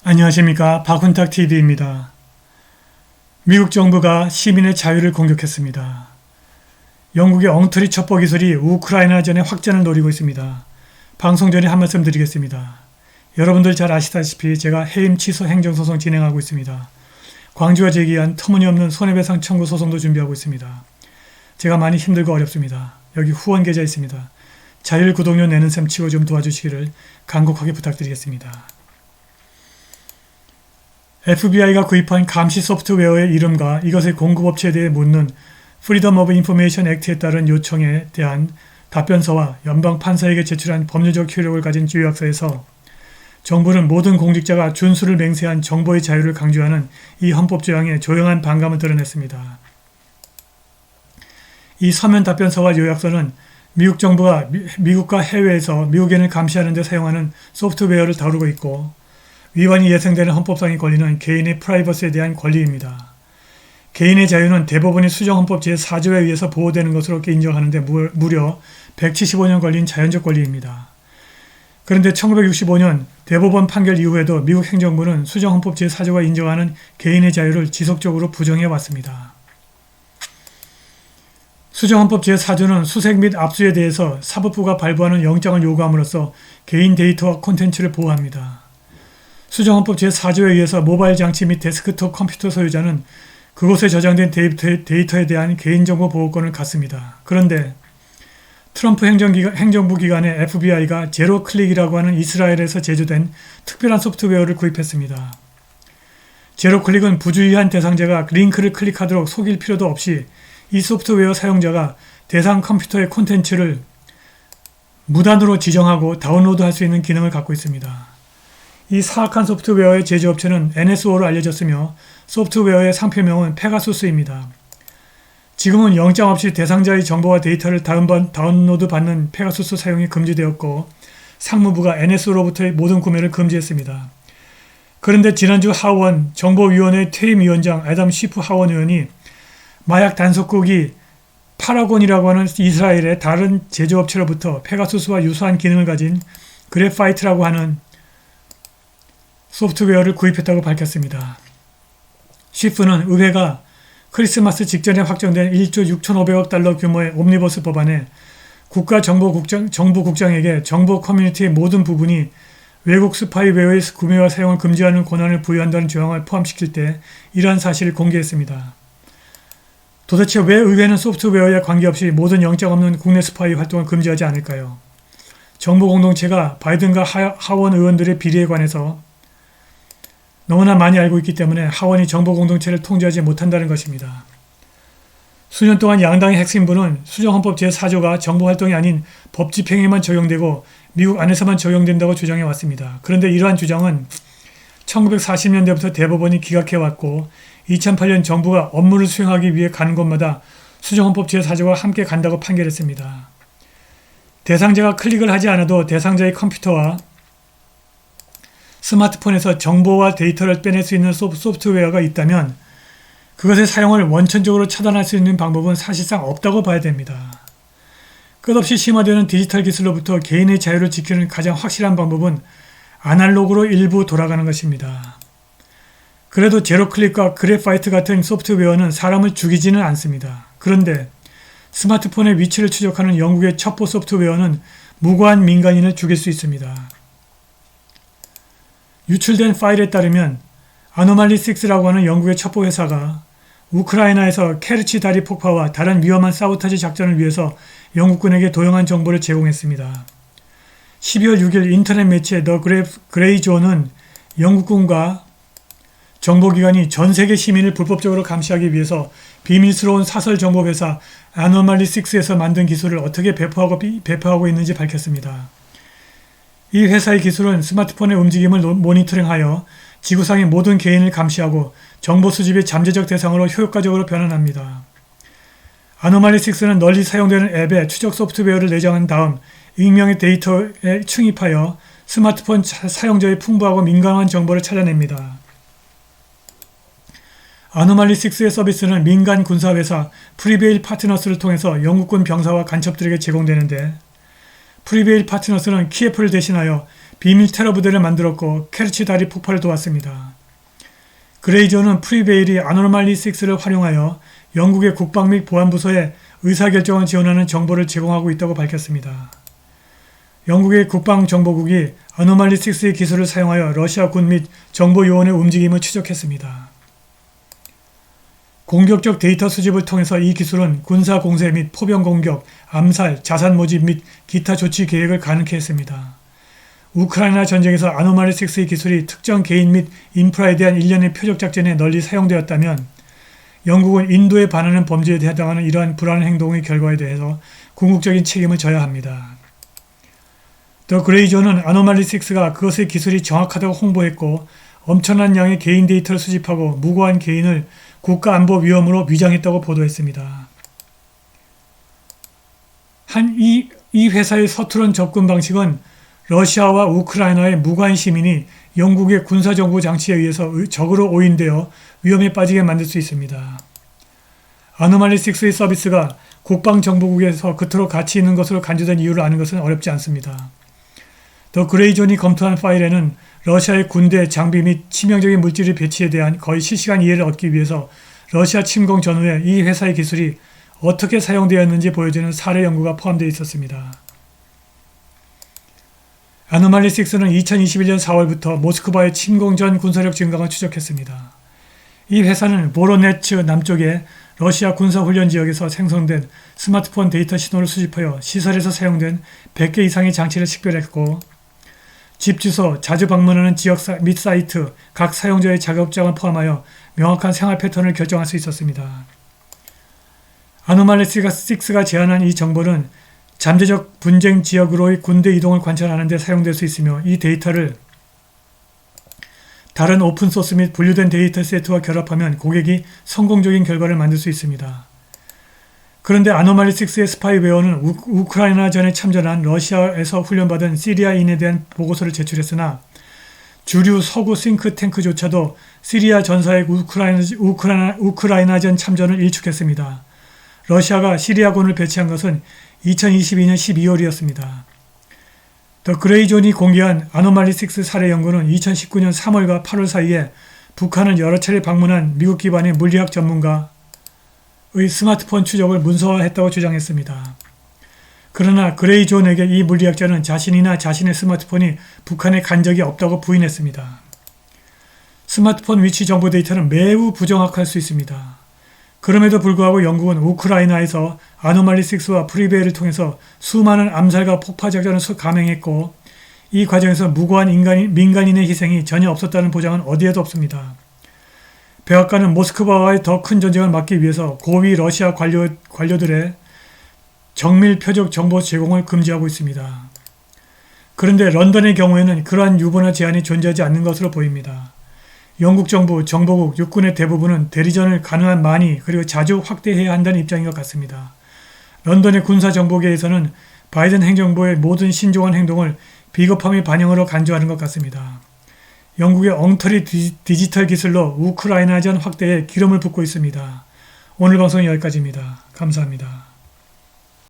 안녕하십니까. 박훈탁TV입니다. 미국 정부가 시민의 자유를 공격했습니다. 영국의 엉터리 첩보 기술이 우크라이나전의 확전을 노리고 있습니다. 방송 전에 한 말씀 드리겠습니다. 여러분들 잘 아시다시피 제가 해임 취소 행정소송 진행하고 있습니다. 광주가 제기한 터무니없는 손해배상 청구 소송도 준비하고 있습니다. 제가 많이 힘들고 어렵습니다. 여기 후원 계좌 있습니다. 자율 구독료 내는 셈 치고 좀 도와주시기를 간곡하게 부탁드리겠습니다. FBI가 구입한 감시 소프트웨어의 이름과 이것의 공급업체에 대해 묻는 Freedom of Information Act에 따른 요청에 대한 답변서와 연방판사에게 제출한 법률적 효력을 가진 요약서에서 정부는 모든 공직자가 준수를 맹세한 정보의 자유를 강조하는 이 헌법조항에 조용한 반감을 드러냈습니다. 이 서면 답변서와 요약서는 미국 정부가 미국과 해외에서 미국인을 감시하는 데 사용하는 소프트웨어를 다루고 있고 위반이 예상되는 헌법상의 권리는 개인의 프라이버시에 대한 권리입니다. 개인의 자유는 대법원의 수정헌법 제4조에 의해서 보호되는 것으로 인정하는데 무려 175년 걸린 자연적 권리입니다. 그런데 1965년 대법원 판결 이후에도 미국 행정부는 수정헌법 제4조가 인정하는 개인의 자유를 지속적으로 부정해왔습니다. 수정헌법 제4조는 수색 및 압수에 대해서 사법부가 발부하는 영장을 요구함으로써 개인 데이터와 콘텐츠를 보호합니다. 수정헌법 제4조에 의해서 모바일 장치 및 데스크톱 컴퓨터 소유자는 그곳에 저장된 데이터에 대한 개인정보 보호권을 갖습니다. 그런데 트럼프 행정부 기관의 FBI가 제로클릭이라고 하는 이스라엘에서 제조된 특별한 소프트웨어를 구입했습니다. 제로클릭은 부주의한 대상자가 링크를 클릭하도록 속일 필요도 없이 이 소프트웨어 사용자가 대상 컴퓨터의 콘텐츠를 무단으로 지정하고 다운로드할 수 있는 기능을 갖고 있습니다. 이 사악한 소프트웨어의 제조업체는 NSO로 알려졌으며 소프트웨어의 상표명은 페가수스입니다. 지금은 영장 없이 대상자의 정보와 데이터를 다운로드 받는 페가수스 사용이 금지되었고 상무부가 NSO로부터의 모든 구매를 금지했습니다. 그런데 지난주 하원 정보위원회 퇴임위원장 애덤 시프 하원 의원이 마약 단속국이 파라곤이라고 하는 이스라엘의 다른 제조업체로부터 페가수스와 유사한 기능을 가진 그래파이트라고 하는 소프트웨어를 구입했다고 밝혔습니다. 시프는 의회가 크리스마스 직전에 확정된 1조 6,500억 달러 규모의 옴니버스 법안에 국가정보국장에게 정보 커뮤니티의 모든 부분이 외국 스파이웨어의 구매와 사용을 금지하는 권한을 부여한다는 조항을 포함시킬 때 이러한 사실을 공개했습니다. 도대체 왜 의회는 소프트웨어에 관계없이 모든 영장 없는 국내 스파이 활동을 금지하지 않을까요? 정보 공동체가 바이든과 하원 의원들의 비리에 관해서 너무나 많이 알고 있기 때문에 하원이 정보 공동체를 통제하지 못한다는 것입니다. 수년 동안 양당의 핵심부는 수정헌법 제4조가 정보활동이 아닌 법 집행에만 적용되고 미국 안에서만 적용된다고 주장해왔습니다. 그런데 이러한 주장은 1940년대부터 대법원이 기각해왔고 2008년 정부가 업무를 수행하기 위해 가는 곳마다 수정헌법 제4조와 함께 간다고 판결했습니다. 대상자가 클릭을 하지 않아도 대상자의 컴퓨터와 스마트폰에서 정보와 데이터를 빼낼 수 있는 소프트웨어가 있다면 그것의 사용을 원천적으로 차단할 수 있는 방법은 사실상 없다고 봐야 됩니다. 끝없이 심화되는 디지털 기술로부터 개인의 자유를 지키는 가장 확실한 방법은 아날로그로 일부 돌아가는 것입니다. 그래도 제로클릭과 그래파이트 같은 소프트웨어는 사람을 죽이지는 않습니다. 그런데 스마트폰의 위치를 추적하는 영국의 첩보 소프트웨어는 무고한 민간인을 죽일 수 있습니다. 유출된 파일에 따르면 아노말리6라고 하는 영국의 첩보회사가 우크라이나에서 케르치 다리 폭파와 다른 위험한 사보타지 작전을 위해서 영국군에게 도용한 정보를 제공했습니다. 12월 6일 인터넷 매체 더 그레이존은 영국군과 정보기관이 전세계 시민을 불법적으로 감시하기 위해서 비밀스러운 사설 정보회사 아노말리6에서 만든 기술을 어떻게 배포하고 있는지 밝혔습니다. 이 회사의 기술은 스마트폰의 움직임을 모니터링하여 지구상의 모든 개인을 감시하고 정보 수집의 잠재적 대상으로 효과적으로 변환합니다. 아노말리6는 널리 사용되는 앱에 추적 소프트웨어를 내장한 다음 익명의 데이터에 충입하여 스마트폰 사용자의 풍부하고 민감한 정보를 찾아냅니다. 아노말리6의 서비스는 민간 군사회사 프리베일 파트너스를 통해서 영국군 병사와 간첩들에게 제공되는데 프리베일 파트너스는 키예프를 대신하여 비밀 테러 부대를 만들었고 케르치 다리 폭발을 도왔습니다. 그레이존은 프리베일이 아노말리 6를 활용하여 영국의 국방 및 보안부서에 의사결정을 지원하는 정보를 제공하고 있다고 밝혔습니다. 영국의 국방정보국이 아노말리 6의 기술을 사용하여 러시아 군 및 정보요원의 움직임을 추적했습니다. 공격적 데이터 수집을 통해서 이 기술은 군사 공세 및 포병 공격, 암살, 자산 모집 및 기타 조치 계획을 가능케 했습니다. 우크라이나 전쟁에서 아노말리 6의 기술이 특정 개인 및 인프라에 대한 일련의 표적 작전에 널리 사용되었다면 영국은 인도에 반하는 범죄에 해당하는 이러한 불안한 행동의 결과에 대해서 궁극적인 책임을 져야 합니다. 더 그레이존은 아노말리 6가 그것의 기술이 정확하다고 홍보했고 엄청난 양의 개인 데이터를 수집하고 무고한 개인을 국가안보 위험으로 위장했다고 보도했습니다. 이 회사의 서투른 접근 방식은 러시아와 우크라이나의 무고한 시민이 영국의 군사정보 장치에 의해서 적으로 오인되어 위험에 빠지게 만들 수 있습니다. 아노말리 6의 서비스가 국방정보국에서 그토록 가치 있는 것으로 간주된 이유를 아는 것은 어렵지 않습니다. 더 그레이존이 검토한 파일에는 러시아의 군대, 장비 및 치명적인 물질의 배치에 대한 거의 실시간 이해를 얻기 위해서 러시아 침공 전후에 이 회사의 기술이 어떻게 사용되었는지 보여주는 사례 연구가 포함되어 있었습니다. 아노말리 6는 2021년 4월부터 모스크바의 침공 전 군사력 증강을 추적했습니다. 이 회사는 보로네츠 남쪽의 러시아 군사훈련 지역에서 생성된 스마트폰 데이터 신호를 수집하여 시설에서 사용된 100개 이상의 장치를 식별했고 집 주소, 자주 방문하는 지역 및 사이트, 각 사용자의 작업장을 포함하여 명확한 생활 패턴을 결정할 수 있었습니다. 아노말리 6가 제안한 이 정보는 잠재적 분쟁 지역으로의 군대 이동을 관찰하는 데 사용될 수 있으며 이 데이터를 다른 오픈소스 및 분류된 데이터 세트와 결합하면 고객이 성공적인 결과를 만들 수 있습니다. 그런데 아노말리 6의 스파이웨어는 우크라이나전에 참전한 러시아에서 훈련받은 시리아인에 대한 보고서를 제출했으나 주류 서구 싱크탱크조차도 시리아 전사의 우크라이나전 참전을 일축했습니다. 러시아가 시리아군을 배치한 것은 2022년 12월이었습니다. 더 그레이존이 공개한 아노말리 6 사례 연구는 2019년 3월과 8월 사이에 북한을 여러 차례 방문한 미국 기반의 물리학 전문가의 스마트폰 추적을 문서화했다고 주장했습니다. 그러나 그레이존에게 이 물리학자는 자신이나 자신의 스마트폰이 북한에 간 적이 없다고 부인했습니다. 스마트폰 위치 정보 데이터는 매우 부정확할 수 있습니다. 그럼에도 불구하고 영국은 우크라이나에서 아노말리 6와 프리베일을 통해서 수많은 암살과 폭파 작전을 감행했고 이 과정에서 무고한 민간인의 희생이 전혀 없었다는 보장은 어디에도 없습니다. 백악관은 모스크바와의 더 큰 전쟁을 막기 위해서 고위 러시아 관료들의 정밀 표적 정보 제공을 금지하고 있습니다. 그런데 런던의 경우에는 그러한 유보나 제한이 존재하지 않는 것으로 보입니다. 영국 정부, 정보국, 육군의 대부분은 대리전을 가능한 많이 그리고 자주 확대해야 한다는 입장인 것 같습니다. 런던의 군사정보계에서는 바이든 행정부의 모든 신중한 행동을 비겁함의 반영으로 간주하는 것 같습니다. 영국의 엉터리 디지털 기술로 우크라이나전 확대에 기름을 붓고 있습니다. 오늘 방송은 여기까지입니다. 감사합니다.